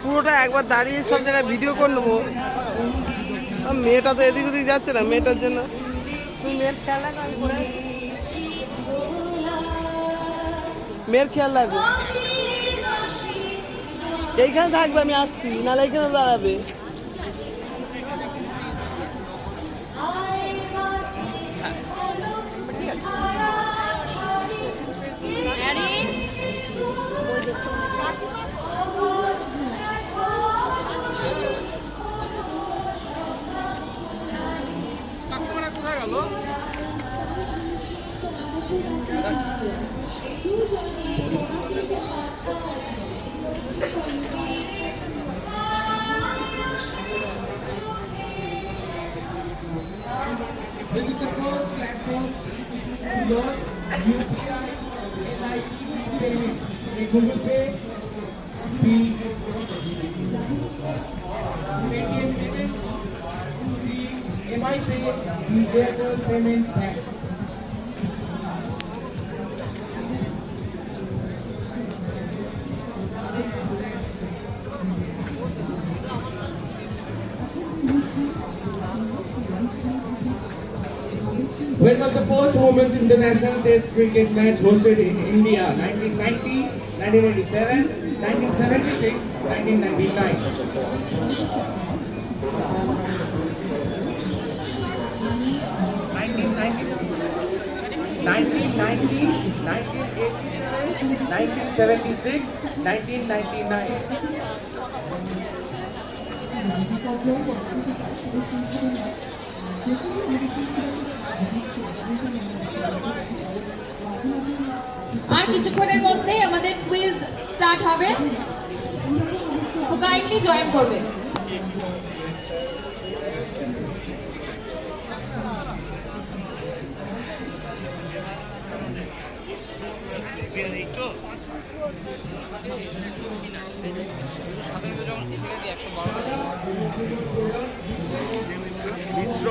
পুরোটা একবার দাঁড়িয়ে সব জায়গায় ভিডিও করে নেবো। মেয়েটা তো এদিক ওদিক যাচ্ছে না, মেয়েটার জন্য। তুমি মেয়ের খেয়াল রাখো, আমি করে আসি। মেয়ের খেয়াল রাখো, এইখানে থাকবে, আমি আসছি, নাহলে এইখানে দাঁড়াবে। Which is the first platform to launch UPI LIC payments in Google Pay, Paytm Payment, MI Pay, the Airtel Payment Bank. When was the first Women's International Test cricket match hosted in India? 1990, 1987, 1976, আর কিছুক্ষণের মধ্যেই আমাদের quiz start হবে, so kindly join করবে। মিশ্র